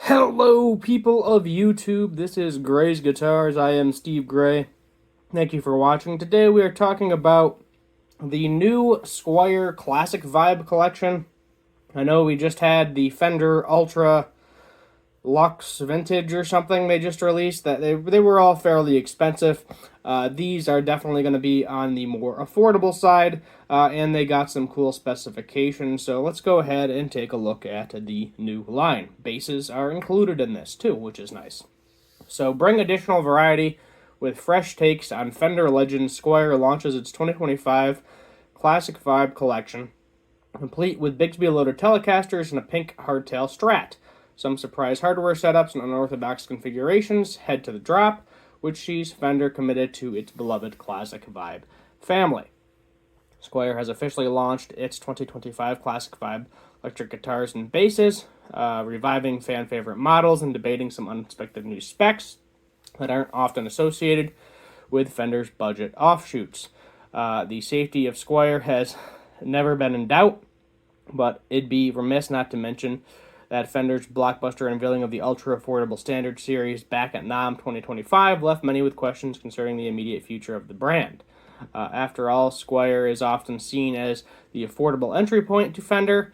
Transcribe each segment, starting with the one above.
Hello, people of YouTube. This is Gray's Guitars. I am Steve Gray. Thank you for watching. Today we are talking about the new Squier Classic Vibe collection. I know we just had the Fender Ultra Lux Vintage or something they just released. That they were all fairly expensive. These are definitely going to be on the more affordable side, and they got some cool specifications. So let's go ahead and take a look at the new line. Basses are included in this too, which is nice. So bring additional variety with fresh takes on Fender legends. Squier launches its 2025 Classic Vibe collection, complete with Bigsby loaded Telecasters and a pink hardtail Strat. Some surprise hardware setups and unorthodox configurations head to the drop, which sees Fender committed to its beloved Classic Vibe family. Squier has officially launched its 2025 Classic Vibe electric guitars and basses, reviving fan-favorite models and debating some unexpected new specs that aren't often associated with Fender's budget offshoots. The safety of Squier has never been in doubt, but it'd be remiss not to mention that Fender's blockbuster unveiling of the ultra-affordable Standard Series back at NAMM 2025 left many with questions concerning the immediate future of the brand. After all, Squier is often seen as the affordable entry point to Fender,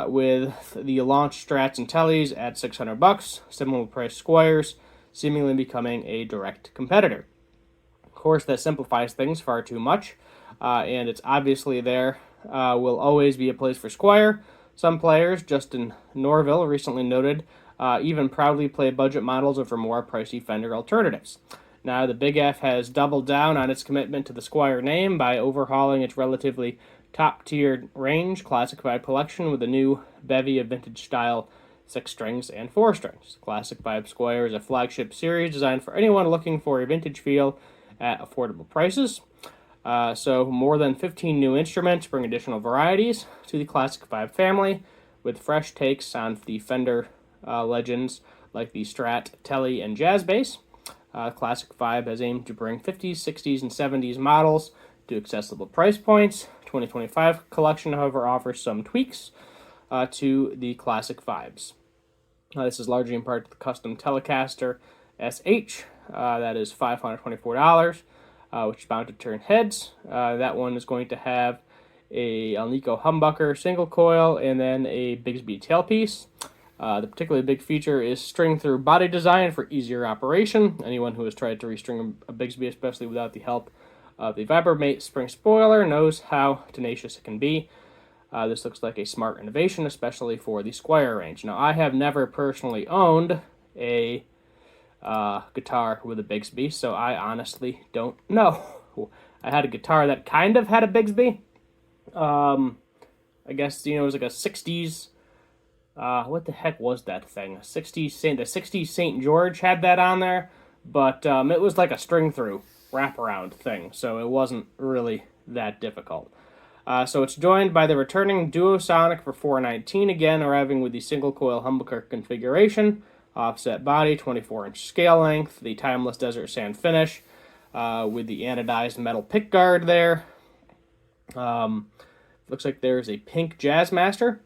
with the launch Strats and Tellies at $600, similar price Squiers, seemingly becoming a direct competitor. Of course, that simplifies things far too much, and it's obviously there will always be a place for Squier. Some players, Justin Norville recently noted, even proudly play budget models over more pricey Fender alternatives. Now, the Big F has doubled down on its commitment to the Squier name by overhauling its relatively top-tier range Classic Vibe collection with a new bevy of vintage-style 6-strings and 4-strings. Classic Vibe Squier is a flagship series designed for anyone looking for a vintage feel at affordable prices. So more than 15 new instruments bring additional varieties to the Classic Vibe family, with fresh takes on the Fender legends like the Strat, Telly, and Jazz Bass. Classic Vibe has aimed to bring 50s, 60s, and 70s models to accessible price points. 2025 collection, however, offers some tweaks to the Classic Vibes. This is largely in part to the custom Telecaster SH. That is $524. Which is bound to turn heads. That one is going to have a Alnico humbucker single coil and then a Bigsby tailpiece. The particularly big feature is string-through body design for easier operation. Anyone who has tried to restring a Bigsby, especially without the help of the Vibromate spring spoiler, knows how tenacious it can be. This looks like a smart innovation, especially for the Squier range. Now, I have never personally owned a guitar with a Bigsby, so I honestly don't know. I had a guitar that kind of had a Bigsby. I guess, it was like a 60s, what the heck was that thing? The 60s St. George had that on there, but it was like a string-through wraparound thing, so it wasn't really that difficult. So it's joined by the returning Duosonic for $419, again arriving with the single-coil humbucker configuration, offset body, 24-inch scale length, the timeless desert sand finish, with the anodized metal pickguard there. Looks like there's a pink Jazzmaster,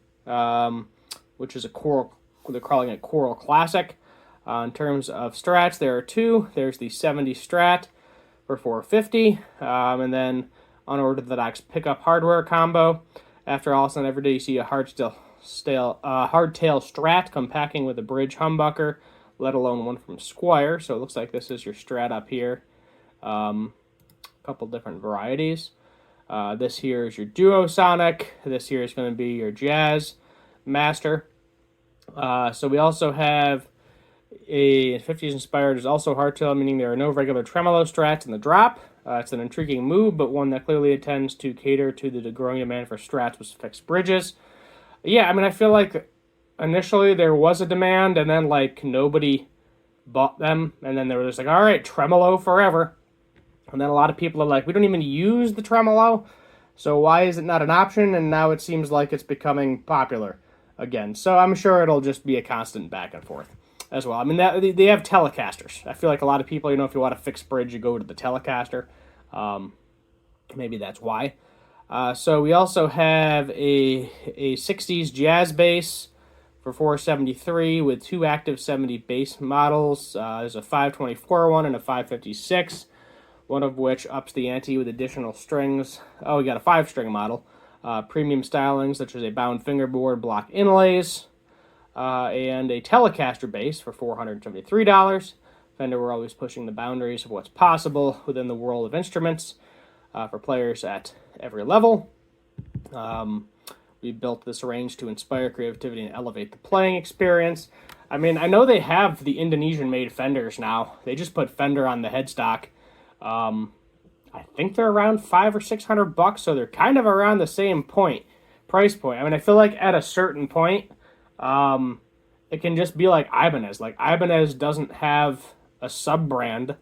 which is a coral, they're calling it Coral Classic. In terms of Strats, there are two. There's the 70 Strat for $450, and then unorthodox pickup hardware combo. After all, it's not every day you see a hardtail Strat come packing with a bridge humbucker, let alone one from Squier. So it looks like this is your Strat up here. A couple different varieties. This here is your Duosonic. This here is going to be your Jazz Master. So we also have a 50s inspired is also hardtail, meaning there are no regular tremolo Strats in the drop. It's an intriguing move, but one that clearly intends to cater to the growing demand for Strats with fixed bridges. Yeah, I feel like initially there was a demand, and then, nobody bought them, and then they were just like, all right, tremolo forever. And then a lot of people are like, we don't even use the tremolo, so why is it not an option? And now it seems like it's becoming popular again. So I'm sure it'll just be a constant back and forth as well. They have Telecasters. I feel like a lot of people, if you want a fixed bridge, you go to the Telecaster. Maybe that's why. So we also have a 60s jazz bass for $473 with two active 70 bass models. There's a 524 one and a 556, one of which ups the ante with additional strings. Oh, we got a 5-string model. Premium stylings such as a bound fingerboard, block inlays, and a Telecaster bass for $473. Fender were always pushing the boundaries of what's possible within the world of instruments for players at every level. We built this range to inspire creativity and elevate the playing experience. I mean, I know they have the Indonesian-made Fenders now. They just put Fender on the headstock. I think they're around $500 or $600, so they're kind of around the same price point. I mean, I feel like at a certain point, it can just be like Ibanez. Like, Ibanez doesn't have a sub-brand.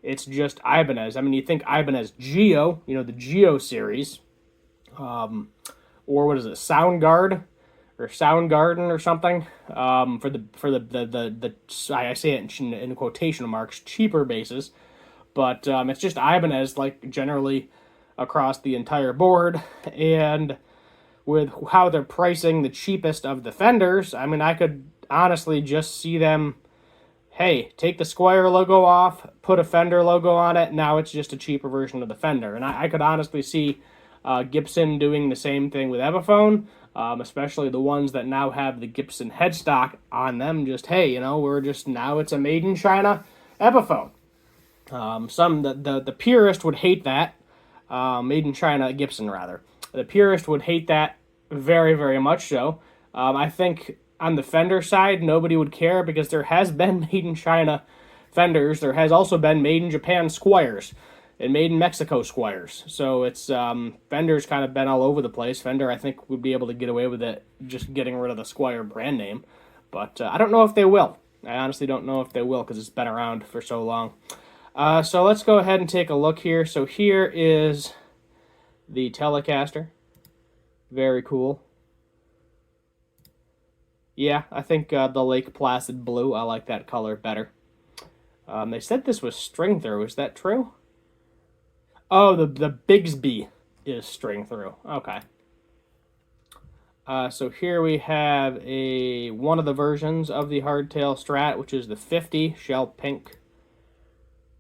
It's just Ibanez. I mean, you think Ibanez Geo, the Geo series, or what is it, Soundguard or Soundgarden or something, for the I say it in quotation marks, cheaper basses, but it's just Ibanez, like, generally across the entire board. And with how they're pricing the cheapest of the Fenders, I mean, I could honestly just see them, hey, take the Squier logo off, put a Fender logo on it, now it's just a cheaper version of the Fender. And I could honestly see Gibson doing the same thing with Epiphone, especially the ones that now have the Gibson headstock on them. Just, hey, now it's a made in China Epiphone. The purist would hate that. Made in China Gibson, rather. The purist would hate that very, very much so. I think on the Fender side, nobody would care because there has been made in China Fenders. There has also been made in Japan Squiers and made in Mexico Squiers. So it's Fender's kind of been all over the place. Fender, I think, would be able to get away with it just getting rid of the Squier brand name. But I don't know if they will. I honestly don't know if they will because it's been around for so long. So let's go ahead and take a look here. So here is the Telecaster. Very cool. Yeah, I think the Lake Placid Blue, I like that color better. They said this was string through. Is that true? Oh, the Bigsby is string through. Okay. So here we have one of the versions of the Hardtail Strat, which is the 50 Shell Pink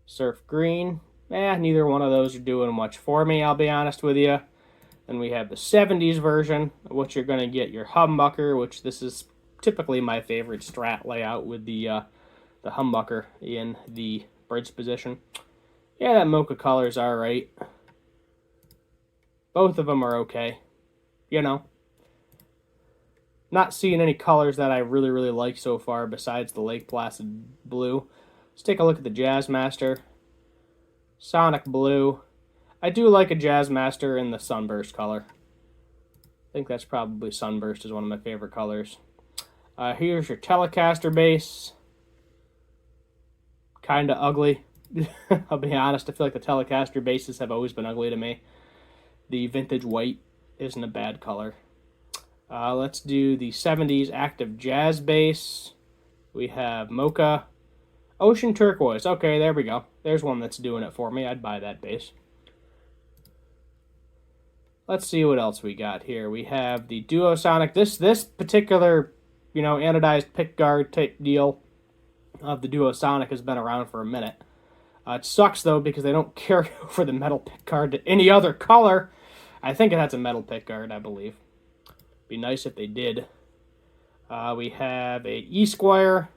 Surf Green. Neither one of those are doing much for me, I'll be honest with you. Then we have the 70s version, which you're going to get your humbucker, which this is typically my favorite Strat layout with the humbucker in the bridge position. Yeah, that mocha color's alright. Both of them are okay. Not seeing any colors that I really, really like so far besides the Lake Placid Blue. Let's take a look at the Jazzmaster. Sonic Blue. I do like a Jazzmaster in the Sunburst color. I think that's probably Sunburst is one of my favorite colors. Here's your Telecaster bass. Kind of ugly. I'll be honest, I feel like the Telecaster basses have always been ugly to me. The vintage white isn't a bad color. Let's do the 70s active jazz bass. We have Mocha. Ocean Turquoise. Okay, there we go. There's one that's doing it for me. I'd buy that bass. Let's see what else we got here. We have the Duosonic. This particular, anodized pickguard type deal of the Duosonic has been around for a minute. It sucks, though, because they don't carry over the metal pickguard to any other color. I think it has a metal pickguard, I believe. Be nice if they did. We have a E-Squier.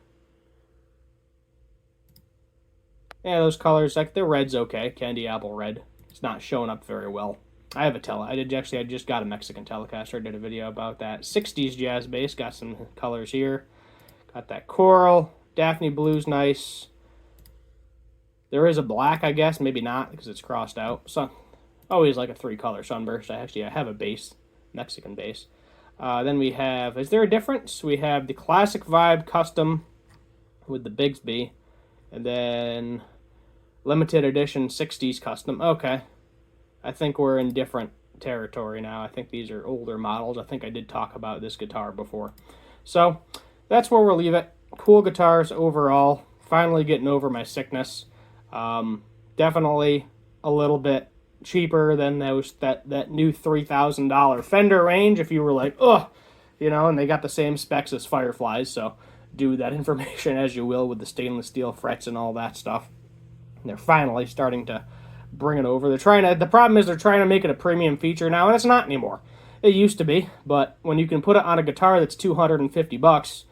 Yeah, those colors, like, the red's okay. Candy apple red. It's not showing up very well. I have a I just got a Mexican Telecaster. I did a video about that. 60s jazz bass. Got some colors here. Got that coral. Daphne blue's nice. There is a black, I guess. Maybe not, because it's crossed out. So, always like a 3-color Sunburst. I have a bass. Mexican bass. Then we have, is there a difference? We have the Classic Vibe Custom with the Bigsby. And then limited edition 60s Custom. Okay. I think we're in different territory now. I think these are older models. I think I did talk about this guitar before. So, that's where we'll leave it. Cool guitars overall. Finally getting over my sickness. Definitely a little bit cheaper than that new $3,000 Fender range. If you were like, oh, you know, and they got the same specs as Fireflies, so do that information as you will with the stainless steel frets and all that stuff. And they're finally starting to bring it over. The problem is they're trying to make it a premium feature now, and it's not anymore. It used to be, but when you can put it on a guitar that's $250,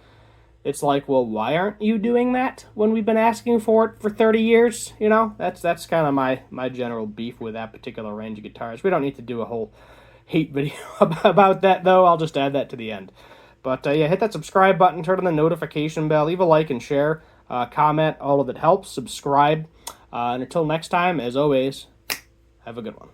it's like, well, why aren't you doing that when we've been asking for it for 30 years? You know, that's kind of my general beef with that particular range of guitars. We don't need to do a whole hate video about that, though. I'll just add that to the end. But yeah, hit that subscribe button, turn on the notification bell, leave a like and share, comment, all of it helps, subscribe. And until next time, as always, have a good one.